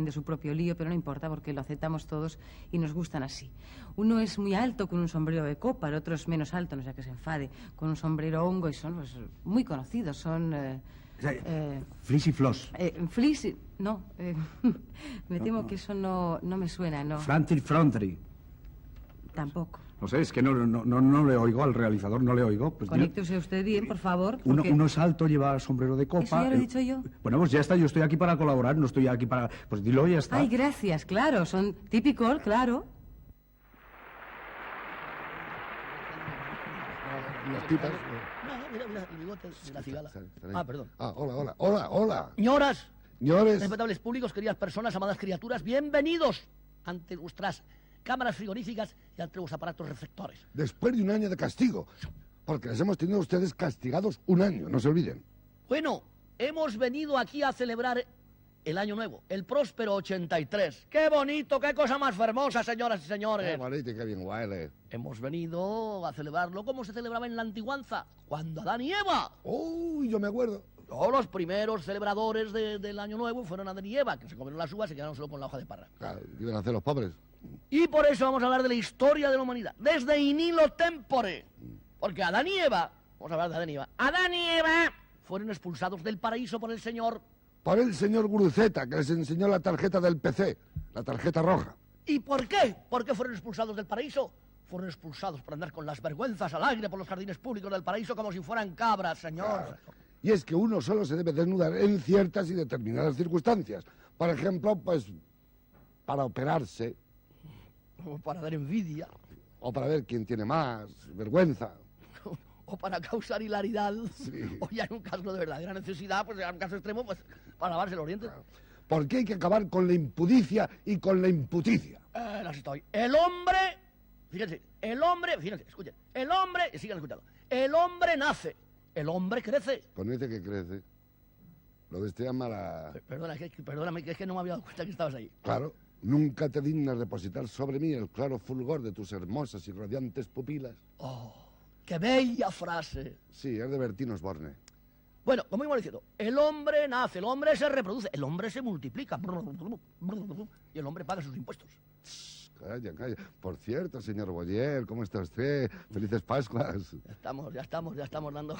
de su propio lío, pero no importa porque lo aceptamos todos y nos gustan así. Uno es muy alto con un sombrero de copa, el otro es menos alto, no sea que se enfade, con un sombrero hongo y son pues, muy conocidos, son... Flis y Floss. Flis, no, me temo que eso no me suena, no. Flanty Frontry. Tampoco. No sé, es que no le oigo al realizador, no le oigo. Pues conéctese usted bien, por favor. Porque... Uno es alto, lleva sombrero de copa. ¿Eso ya lo he dicho yo? Bueno, pues ya está, yo estoy aquí para colaborar, no estoy aquí para... Pues dilo y ya está. Ay, gracias, claro, son típicos, claro. Las pipas. Mira, el bigote de la cigala. Ah, perdón. Hola. Señoras, Señores. respetables públicos, queridas personas, amadas criaturas, bienvenidos ante vuestras cámaras frigoríficas y ante vuestros aparatos reflectores. Después de un año de castigo, porque les hemos tenido a ustedes castigados un año, no se olviden. Bueno, hemos venido aquí a celebrar el año nuevo, el próspero 83. ¡Qué bonito, qué cosa más hermosa, señoras y señores! Qué bonito y qué bien huele. Hemos venido a celebrarlo como se celebraba en la antiguanza, cuando Adán y Eva. Uy, yo me acuerdo. Todos los primeros celebradores del año nuevo fueron Adán y Eva, que se comieron las uvas y se quedaron solo con la hoja de parra. Claro, iban a hacer los pobres. Y por eso vamos a hablar de la historia de la humanidad, desde in illo tempore. Porque Adán y Eva, vamos a hablar de Adán y Eva, Adán y Eva fueron expulsados del paraíso por el Señor. Por el señor Guruceta, que les enseñó la tarjeta del PC, la tarjeta roja. ¿Y por qué? ¿Por qué fueron expulsados del paraíso? Fueron expulsados por andar con las vergüenzas al aire por los jardines públicos del paraíso como si fueran cabras, señor. Claro. Y es que uno solo se debe desnudar en ciertas y determinadas circunstancias. Por ejemplo, pues, para operarse. O para dar envidia. O para ver quién tiene más vergüenza. O para causar hilaridad. Sí. O ya en un caso de verdadera necesidad, pues en un caso extremo, pues para lavarse los dientes. Claro. Porque hay que acabar con la impudicia y con la imputicia. Las estoy. El hombre, fíjense, escuchen, el hombre, sigan escuchando, el hombre nace, el hombre crece. Con ese que crece. Lo de este llama la... Perdóname, que es que no me había dado cuenta que estabas ahí. Claro, nunca te dignas depositar sobre mí el claro fulgor de tus hermosas y radiantes pupilas. Oh, qué bella frase. Sí, es de Bertín Osborne. Bueno, como íbamos diciendo, el hombre nace, el hombre se reproduce, el hombre se multiplica y el hombre paga sus impuestos. Calla. Por cierto, señor Boyer, ¿cómo está usted? Felices Pascuas. Ya estamos dando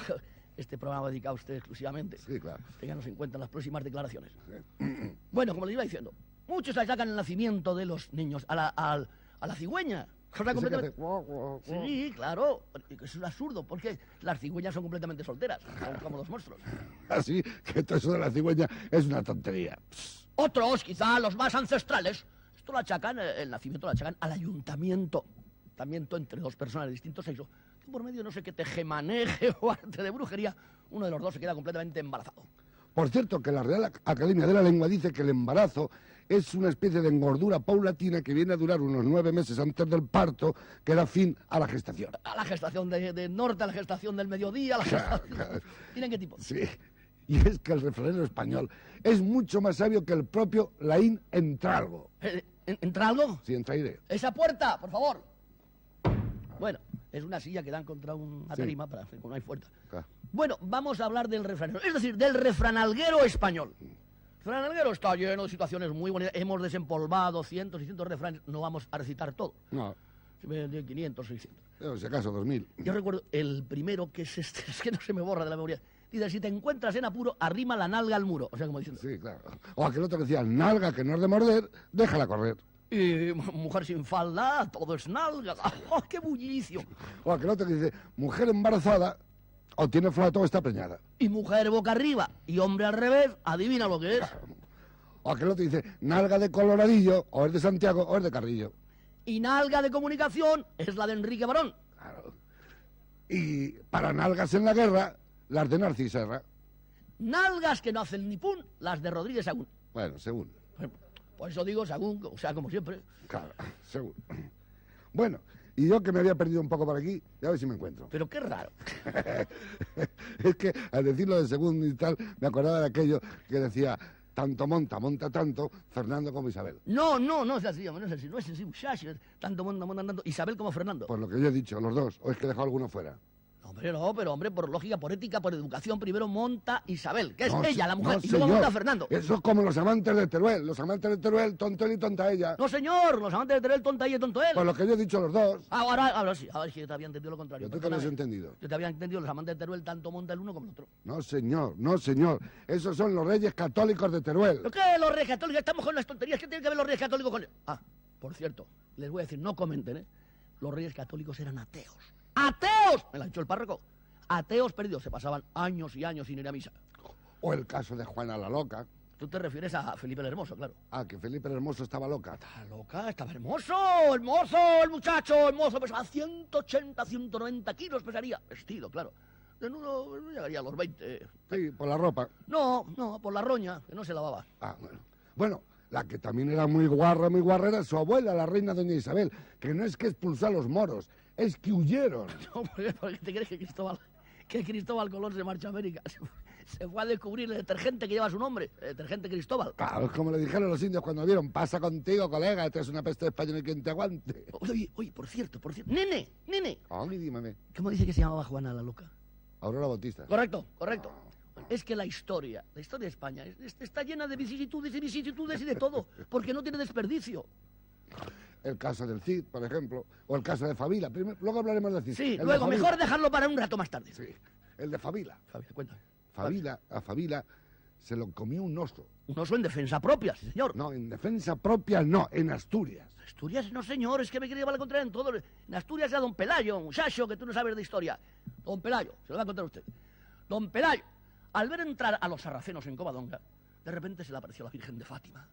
este programa dedicado a usted exclusivamente. Sí, claro. Ténganos en cuenta en las próximas declaraciones. Bueno, como les iba diciendo, muchos sacan el nacimiento de los niños a la cigüeña. Cosa completamente... Sí, claro. Es un absurdo, porque las cigüeñas son completamente solteras. Son como los monstruos. Así que todo eso de la cigüeña es una tontería. Otros, quizá los más ancestrales, esto lo achacan, el nacimiento lo achacan al ayuntamiento. Ayuntamiento entre dos personas de distinto sexo. Que por medio no sé qué tejemaneje o arte de brujería, uno de los dos se queda completamente embarazado. Por cierto, que la Real Academia de la Lengua dice que el embarazo es una especie de engordura paulatina que viene a durar unos 9 meses antes del parto, que da fin a la gestación. A la gestación de norte, a la gestación del mediodía, a la gestación... Claro. ¿Miren qué tipo? Sí, y es que el refranero español es mucho más sabio que el propio Laín Entralgo. ¿Entralgo? Sí, entraire. ¡Esa puerta, por favor! Bueno, es una silla que dan contra una Sí. tarima para que no hay fuerza. Claro. Bueno, vamos a hablar del refranero, es decir, del refranalguero español. El refranalguero está lleno de situaciones muy bonitas. Hemos desempolvado cientos y cientos de refranes. No vamos a recitar todo. No, 500, 600. si acaso 2000. Yo recuerdo el primero que es este, es que no se me borra de la memoria. Dice, si te encuentras en apuro, arrima la nalga al muro. O sea, como diciendo... Sí, claro. O aquel otro que decía, nalga que no es de morder, déjala correr. Y mujer sin falda, todo es nalga. ¡Oh, qué bullicio! O aquel otro que dice, mujer embarazada, o tiene flato o está preñada. Y mujer boca arriba y hombre al revés, adivina lo que es. O aquel otro dice, nalga de Coloradillo, o es de Santiago, o es de Carrillo. Y nalga de comunicación es la de Enrique Barón. Claro. Y para nalgas en la guerra, las de Narcís Serra. Nalgas que no hacen ni pun, las de Rodríguez Sagún. Bueno, según. Por eso digo Sagún, o sea, como siempre. Claro, según. Bueno, y yo que me había perdido un poco por aquí, a ver si me encuentro. Pero qué raro. Es que al decirlo de segundo y tal, me acordaba de aquello que decía, tanto monta tanto, Fernando como Isabel. No es así, hombre, no es así, muchacho. Tanto monta tanto. Isabel como Fernando. Por lo que yo he dicho, los dos, o es que he dejado alguno fuera. No, hombre, no, pero hombre, por lógica, por ética, por educación, primero monta Isabel, que es No, ella, la mujer, no, y luego señor. monta Fernando. Eso es como los amantes de Teruel. Los amantes de Teruel, tonto él y tonta ella. No, señor, los amantes de Teruel, tonta ella y tonto él. Por lo que yo he dicho los dos. Ahora sí, ahora es que yo te había entendido lo contrario. ¿Pero tú qué lo has perdóname. entendido? Yo te había entendido, los amantes de Teruel tanto monta el uno como el otro. No, señor, no, señor. Esos son los reyes católicos de Teruel. ¿Pero qué? Los reyes católicos, estamos con las tonterías. ¿Qué tienen que ver los reyes católicos con...? Ah, por cierto, les voy a decir, no comenten, ¿eh? Los reyes católicos eran ateos. ¡Ateos! Me lo ha dicho el párroco. Ateos perdidos. Se pasaban años y años sin ir a misa. O el caso de Juana la Loca. Tú te refieres a Felipe el Hermoso, claro. Ah, que Felipe el Hermoso estaba loca. Estaba loca, estaba hermoso, el muchacho, hermoso. Pesaba 180, 190 kilos pesaría. Vestido, claro. Desnudo no llegaría a los 20. Sí, por la ropa. No, por la roña, que no se lavaba. Ah, bueno. Bueno, la que también era muy guarra era su abuela, la reina doña Isabel, que no es que expulsó a los moros, es que huyeron. No, porque te crees que Cristóbal Colón se marcha a América. Se fue a descubrir el detergente que lleva su nombre, el detergente Cristóbal. Claro, es como le dijeron los indios cuando vieron, pasa contigo, colega, esta es una peste de español y quien te aguante. Oye, por cierto. Nene. Ay, dímame. ¿Cómo dice que se llamaba Juana la Loca? Aurora Bautista. Correcto. Es que la historia de España está llena de vicisitudes y de todo, porque no tiene desperdicio. El caso del Cid, por ejemplo, o el caso de Fabila. Luego hablaremos del Cid. Sí, El de luego, Fabila. mejor dejarlo para un rato más tarde. Sí, el de Fabila. Fabila, cuéntame. A Fabila se lo comió un oso. Un oso en defensa propia, sí, señor. No, en defensa propia no, en Asturias. Asturias, no, señor, es que me quería llevar a contraria en todo. En Asturias era don Pelayo, muchacho, que tú no sabes de historia. Don Pelayo, se lo va a contar usted. Don Pelayo, al ver entrar a los sarracenos en Covadonga, de repente se le apareció la Virgen de Fátima.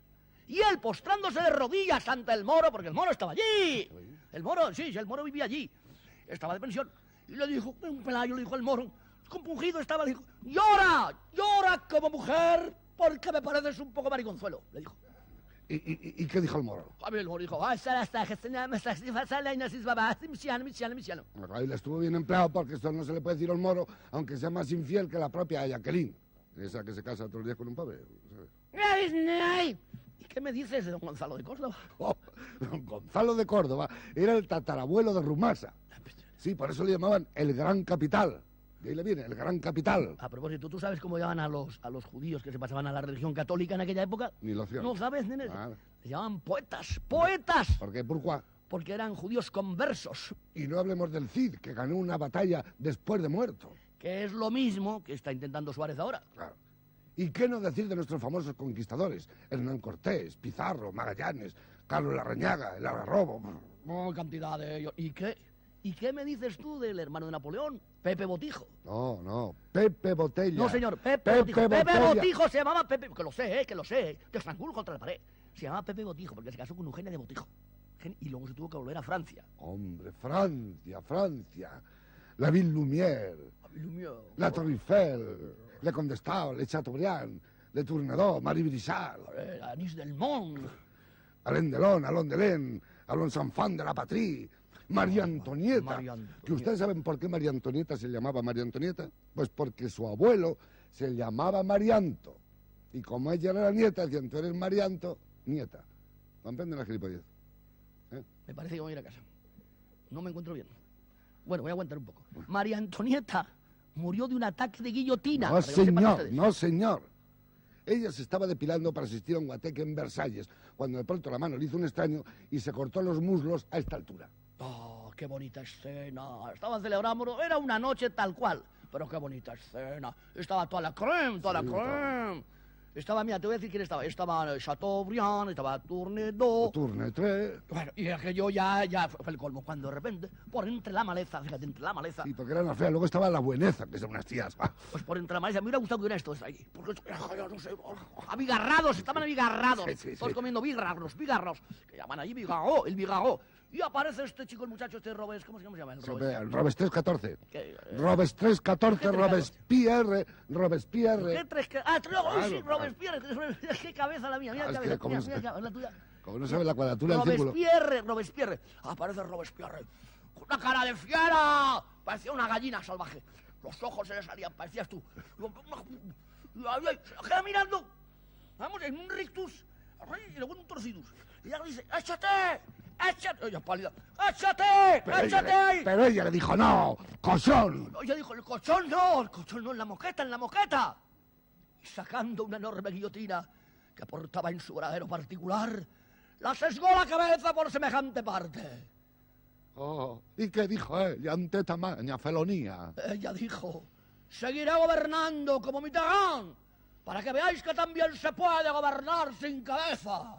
Y él, postrándose de rodillas ante el moro, porque el moro estaba allí. El moro vivía allí. Estaba de pensión. Y le dijo, un Pelayo le dijo al moro, compungido estaba, le dijo, llora como mujer, porque me pareces un poco mariconzuelo, le dijo. ¿Y qué dijo el moro? A mí el moro dijo, Ahí le estuvo bien empleado porque esto no se le puede decir al moro, aunque sea más infiel que la propia Jacqueline, esa que se casa todos los días con un pobre. ¿Y qué me dices de don Gonzalo de Córdoba? Oh, don Gonzalo de Córdoba era el tatarabuelo de Rumasa. Sí, por eso le llamaban el Gran Capital. De ahí le viene, el Gran Capital. A propósito, ¿tú sabes cómo llamaban a los judíos que se pasaban a la religión católica en aquella época? Ni lo ¿No sabes, nene? Ah. Se llamaban poetas. ¡Poetas! ¿Por qué? ¿Por cuál? Porque eran judíos conversos, Y no hablemos del Cid, que ganó una batalla después de muerto. que es lo mismo que está intentando Suárez ahora. Claro. ¿Y qué no decir de nuestros famosos conquistadores? Hernán Cortés, Pizarro, Magallanes, Carlos Larrañaga, el Algarrobo. Oh, cantidad de ellos. ¿Y qué me dices tú del hermano de Napoleón? Pepe Botijo. No, Pepe Botella. No, señor, Pepe Botijo. Pepe Botella. Botijo se llamaba Pepe... Que lo sé, te estrangulo contra la pared. Se llamaba Pepe Botijo porque se casó con Eugenia de Botijo. Y luego se tuvo que volver a Francia. Hombre, Francia. La Ville Lumière, la Torre Eiffel, Le Condestable, Le Chateaubriand, Le Tournedos, Marie Brizard, Anís del Mont. Alain Delon, Alain Delon, Alain Sanfant de la Patrie, María Antonieta. María Antonieta. ¿Que ustedes saben por qué María Antonieta se llamaba María Antonieta? Pues porque su abuelo se llamaba Marianto. Y como ella era la nieta, decían, tú eres Marianto, nieta. ¿Comprenden la gilipollez? Me parece que voy a ir a casa. No me encuentro bien. Bueno, voy a aguantar un poco. María Antonieta murió de un ataque de guillotina. No, para que lo sepan señor, ustedes. no, señor. Ella se estaba depilando para asistir a un guateque en Versalles, cuando de pronto la mano le hizo un extraño y se cortó los muslos a esta altura. Oh, qué bonita escena. Estaban celebrando, era una noche tal cual. Pero qué bonita escena. Estaba toda la crème, toda la crème. Estaba, mira, te voy a decir quién estaba. Estaba Chateaubriand, estaba Tournedos. Turne 3. Bueno, y aquello ya fue el colmo. Cuando de repente, por entre la maleza, fíjate, entre la maleza. Sí, porque era una fea. Luego estaba la bueneza, que son unas tías. Pues por entre la maleza, me hubiera gustado que hubiera estos ahí. Porque, yo no sé, abigarrados, estaban abigarrados. Sí. Todos comiendo los bigarros, que llaman allí bigarró, el bigarró. Y aparece este chico, el muchacho, este Robes, ¿cómo se llama? El Robes. Robes 314. ¿Qué? Robes 314, Robespierre. ¿Qué tres que...? Ah, Claro, sí, Robespierre. Qué cabeza la mía, mira Ah, la es cabeza, que como mira, la tuya. Como no sabe la cuadratura del círculo. Robespierre. Aparece Robespierre. Con una cara de fiera. Parecía una gallina salvaje. Los ojos se le salían, parecías tú. Se queda mirando. Vamos, en un rictus. Y luego en un torcidus. Y ya dice, échate. échate. Oye, pálida, échate, échate ahí. Pero ella le dijo, no, colchón. Ella dijo, el colchón no, en la moqueta, en la moqueta. Y sacando una enorme guillotina que portaba en su bradero particular, la sesgó la cabeza por semejante parte. Oh, ¿y qué dijo ella ante tamaña felonía? Ella dijo, seguiré gobernando como Mitterrand, para que veáis que también se puede gobernar sin cabeza.